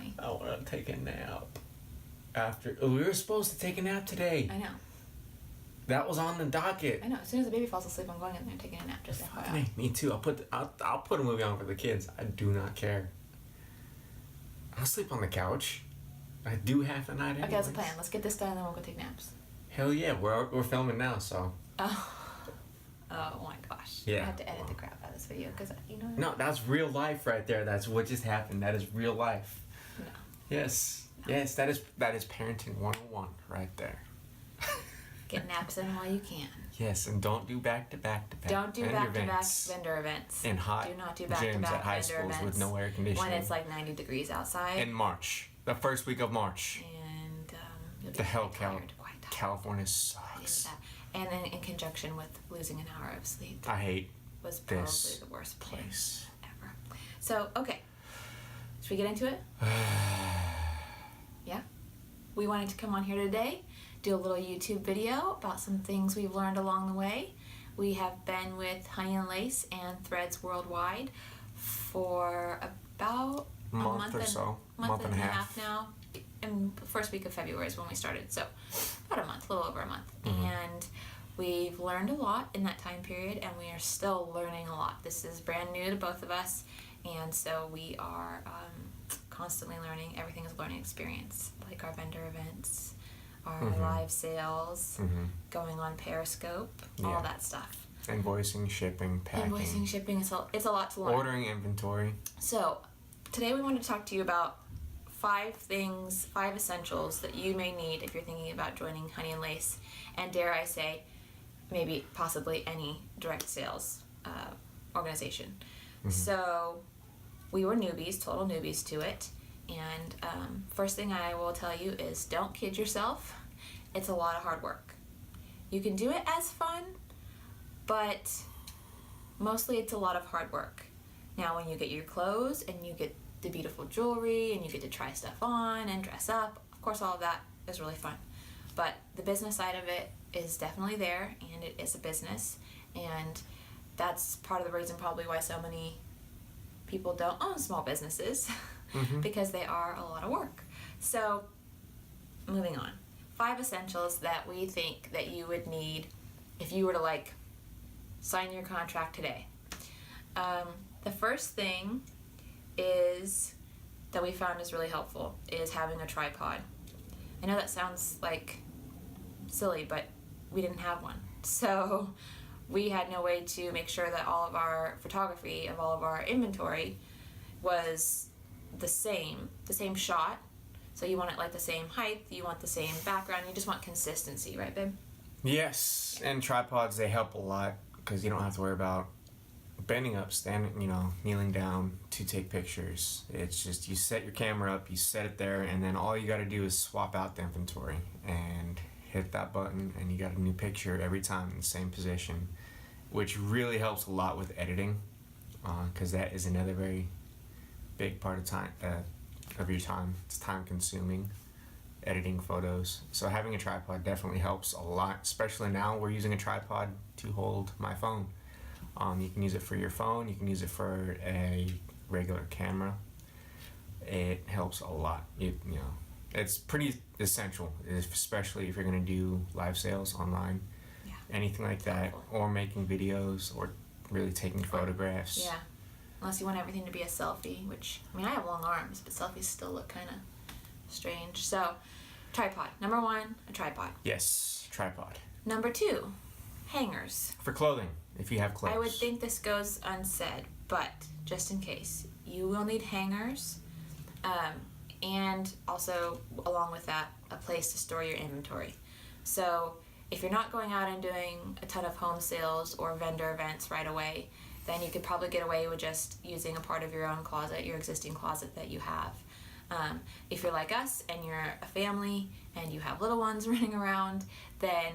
me. I want to take a nap. We were supposed to take a nap today. I know. That was on the docket. I know. As soon as the baby falls asleep, I'm going in there and taking a nap. Just FYI. Hey, me too. I'll put a movie on for the kids. I do not care. I'll sleep on the couch. I do half the night anyways. Okay, that's the plan. Let's get this done and then we'll go take naps. Hell yeah, we're filming now, so. Oh my gosh. Yeah. I have to edit the crap out of this video because, you know. No, that's real life right there. That's what just happened. That is real life. No. Yes. No. Yes, that is parenting 101 right there. Get naps in while you can. Yes, and don't do back-to-back Don't do back-to-back vendor events. In hot do not do gyms back-to-back at high vendor schools events with no air conditioning. when it's like 90 degrees outside. In March. The first week of March. And you'll be The hell, quite tired. California sucks. And then in conjunction with losing an hour of sleep. I hate was probably this the worst plan place ever. So, okay. Should we get into it? Yeah? We wanted to come on here today, do a little YouTube video about some things we've learned along the way. We have been with Honey and Lace and Threads Worldwide for about a month or so. Month and a half now. In the first week of February is when we started, so about a month, a little over a month. Mm-hmm. And we've learned a lot in that time period, and we are still learning a lot. This is brand new to both of us, and so we are constantly learning. Everything is a learning experience, like our vendor events, our live sales, going on Periscope, all that stuff. Invoicing, shipping, packing. Invoicing, shipping, it's a lot to learn. Ordering inventory. So, today we wanted to talk to you about 5 essentials that you may need if you're thinking about joining Honey and Lace, and dare I say, maybe possibly any direct sales organization. So we were newbies, total newbies to it, and first thing I will tell you is don't kid yourself. It's a lot of hard work. You can do it as fun, but mostly it's a lot of hard work. Now when you get your clothes and you get the beautiful jewelry and you get to try stuff on and dress up, of course all of that is really fun. But the business side of it is definitely there, and it is a business, and that's part of the reason probably why so many people don't own small businesses because they are a lot of work. So moving on, 5 essentials that we think that you would need if you were to sign your contract today. The first thing is that we found is really helpful is having a tripod. I know that sounds like silly, but we didn't have one. So we had no way to make sure that all of our photography of all of our inventory was the same shot. So you want it like the same height, you want the same background, you just want consistency, right, babe? Yes, and tripods, they help a lot because you don't have to worry about bending up, standing, kneeling down to take pictures. It's just you set your camera up, you set it there, and then all you got to do is swap out the inventory and hit that button, and you got a new picture every time in the same position, which really helps a lot with editing, because that is another very big part of your time. It's time consuming, editing photos. So having a tripod definitely helps a lot, especially now we're using a tripod to hold my phone. You can use it for your phone, you can use it for a regular camera. It helps a lot. It's pretty essential, especially if you're going to do live sales online. Yeah. Anything like that, or making videos, or really taking photographs. Yeah. Unless you want everything to be a selfie, which, I have long arms, but selfies still look kind of strange. So, tripod. Number 1, a tripod. Yes, tripod. Number 2, hangers. For clothing, if you have clothes. I would think this goes unsaid, but just in case, you will need hangers, and also, along with that, a place to store your inventory. So, if you're not going out and doing a ton of home sales or vendor events right away, then you could probably get away with just using a part of your own closet, your existing closet that you have. If you're like us and you're a family and you have little ones running around, then,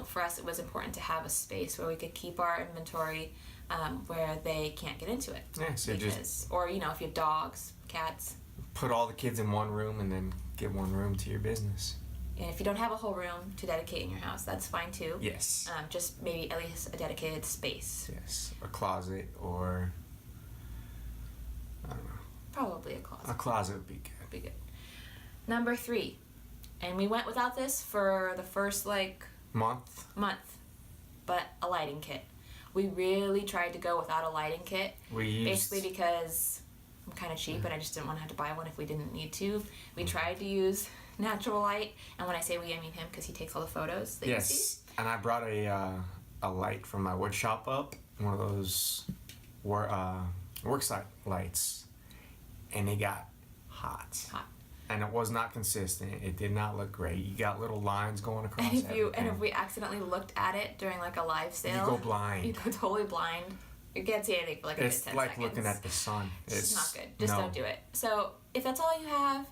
for us it was important to have a space where we could keep our inventory where they can't get into it. Yeah, so or, if you have dogs, cats. Put all the kids in one room and then get one room to your business. And if you don't have a whole room to dedicate in your house, that's fine too. Yes. Just maybe at least a dedicated space. Yes. A closet, or I don't know. Probably a closet. A closet would be good. would be good. Number 3, and we went without this for the first month, but a lighting kit. We really tried to go without a lighting kit, basically because I'm kind of cheap and I just didn't want to have to buy one if we didn't need to. We tried to use natural light, and when I say we, I mean him, because he takes all the photos that you see. Yes, and I brought a light from my wood shop up, one of those worksite lights, and it got hot. And it was not consistent. It did not look great. You got little lines going across everything. And if we accidentally looked at it during like a live sale, you go blind. You go totally blind. You can't see anything for like a good 10 seconds. It's like looking at the sun. It's not good. Just don't do it. So if that's all you have,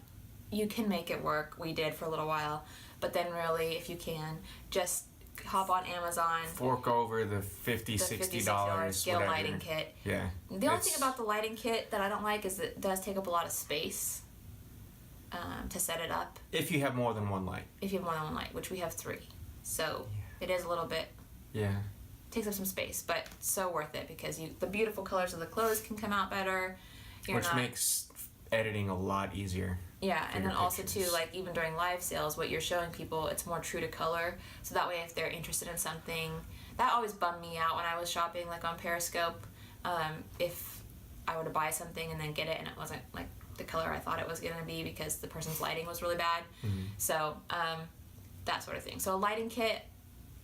you can make it work. We did for a little while, but then really, if you can, just hop on Amazon, fork over the $50-$60, get a lighting kit. Yeah. The only thing about the lighting kit that I don't like is it does take up a lot of space to set it up. If you have more than one light. If you have more than one light, which we have 3, so it is a little bit. Yeah. Takes up some space, but so worth it because the beautiful colors of the clothes can come out better. Which makes editing a lot easier. Yeah, and then also too, like even during live sales, what you're showing people, it's more true to color. So that way, if they're interested in something, that always bummed me out when I was shopping, like on Periscope. If I were to buy something and then get it and it wasn't like the color I thought it was gonna be because the person's lighting was really bad. Mm-hmm. So that sort of thing. So a lighting kit,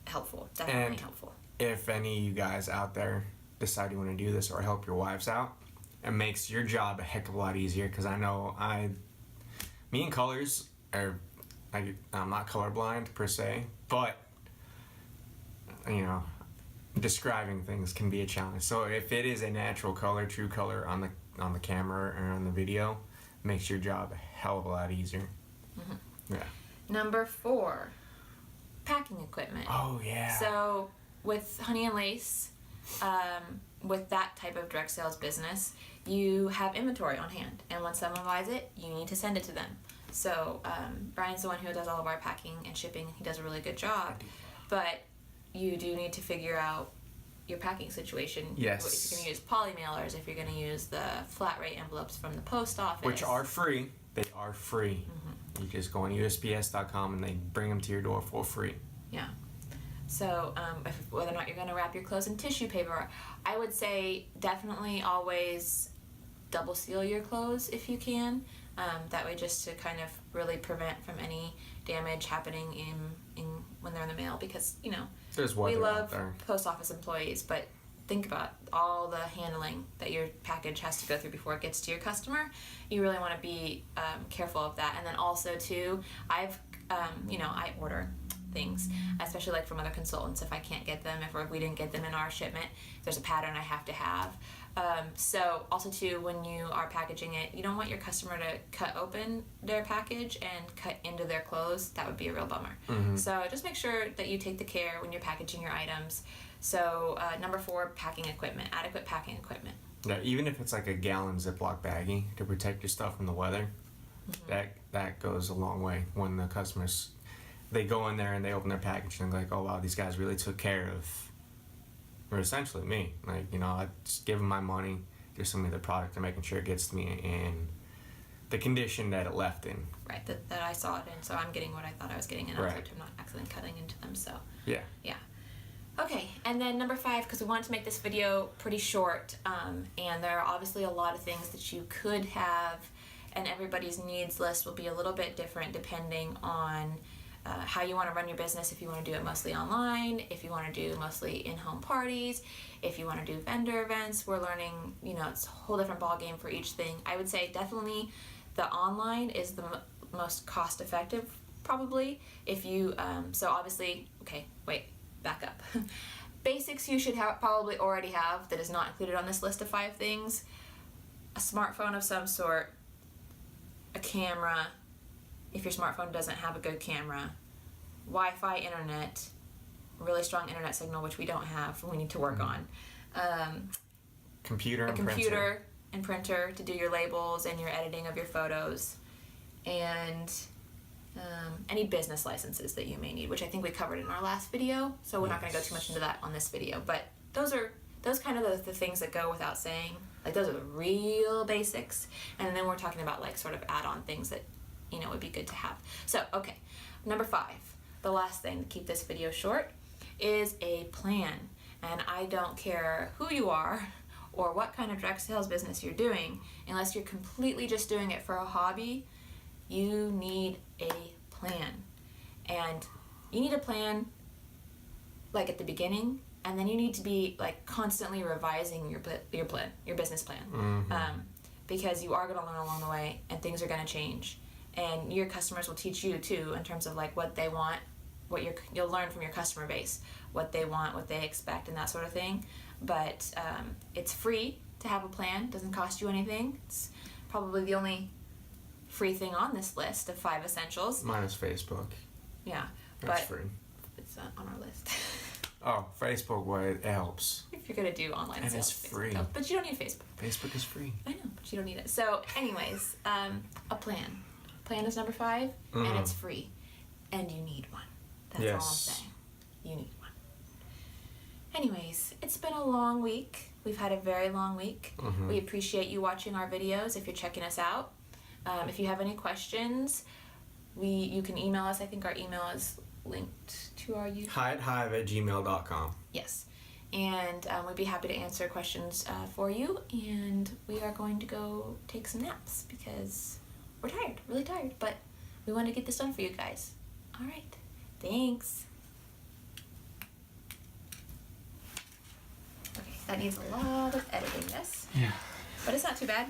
helpful, definitely helpful. If any of you guys out there decide you want to do this or help your wives out, it makes your job a heck of a lot easier because I know me and colors are, I'm not colorblind per se, but describing things can be a challenge. So if it is a natural color, true color on the camera or on the video, it makes your job a hell of a lot easier. Mm-hmm. Yeah. Number 4, packing equipment. Oh yeah. So with Honey and Lace, with that type of direct sales business, you have inventory on hand, and when someone buys it, you need to send it to them. So Brian's the one who does all of our packing and shipping. He does a really good job, but you do need to figure out your packing situation. Yes. If you're going to use poly mailers, if you're going to use the flat rate envelopes from the post office. Which are free. They are free. Mm-hmm. You just go on USPS.com and they bring them to your door for free. Yeah. So whether or not you're going to wrap your clothes in tissue paper, I would say definitely always double seal your clothes if you can. That way just to kind of really prevent from any damage happening in when they're in the mail because, There's we love out there. post office employees, but think about all the handling that your package has to go through before it gets to your customer. You really want to be careful of that. And then also too, I order things, especially like from other consultants if I can't get them, if we didn't get them in our shipment, if there's a pattern I have to have. So also too, when you are packaging it, you don't want your customer to cut open their package and cut into their clothes. That would be a real bummer. Mm-hmm. So just make sure that you take the care when you're packaging your items. So number 4, packing equipment, adequate packing equipment. Yeah, even if it's like a gallon Ziploc baggie to protect your stuff from the weather, that goes a long way. When the customers, they go in there and they open their package and they're like, oh wow, these guys really took care of, or essentially me. Like, I just give them my money, give some of the product, and making sure it gets to me in the condition that it left in. Right, that I saw it in, so I'm getting what I thought I was getting, and also I'm not accidentally cutting into them, so. Yeah. Yeah. Okay, and then number 5, because we wanted to make this video pretty short, and there are obviously a lot of things that you could have, and everybody's needs list will be a little bit different depending on how you want to run your business, if you want to do it mostly online, if you want to do mostly in-home parties, if you want to do vendor events. We're learning, it's a whole different ballgame for each thing. I would say definitely the online is the most cost-effective, probably. If you, so obviously, okay, wait, back up. Basics you should probably already have that is not included on this list of 5 things. A smartphone of some sort, a camera, if your smartphone doesn't have a good camera, Wi-Fi internet, really strong internet signal, which we don't have, we need to work on. Computer and printer to do your labels and your editing of your photos, and any business licenses that you may need, which I think we covered in our last video, so we're not going to go too much into that on this video, but those kind of the things that go without saying. Like those are the real basics. And then we're talking about like sort of add-on things that, you know, would be good to have. So, okay, number 5, the last thing to keep this video short is a plan. And I don't care who you are or what kind of direct sales business you're doing, unless you're completely just doing it for a hobby, you need a plan. And you need a plan like at the beginning, and then you need to be like constantly revising your plan, your business plan. Mm-hmm. Because you are going to learn along the way, and things are going to change. And your customers will teach you too, in terms of like what they want, what you'll learn from your customer base, what they want, what they expect, and that sort of thing. But it's free to have a plan. Doesn't cost you anything. It's probably the only free thing on this list of 5 essentials. Minus Facebook. Yeah, That's but free. it's not on our list. Oh, Facebook, well, it helps. If you're gonna do online And sales, it's free. Facebook. But you don't need Facebook. Facebook is free. I know, but you don't need it. So, anyways, a plan. Plan is number 5, and it's free, and you need one. That's all I'm saying. You need one. Anyways, it's been a long week. We've had a very long week. Mm-hmm. We appreciate you watching our videos if you're checking us out. If you have any questions, you can email us. I think our email is linked to our YouTube. HiattHive@gmail.com. Yes. And we'd be happy to answer questions for you. And we are going to go take some naps because we're tired, really tired. But we want to get this done for you guys. All right. Thanks. Okay, that needs a lot of editing, this. Yeah. But it's not too bad.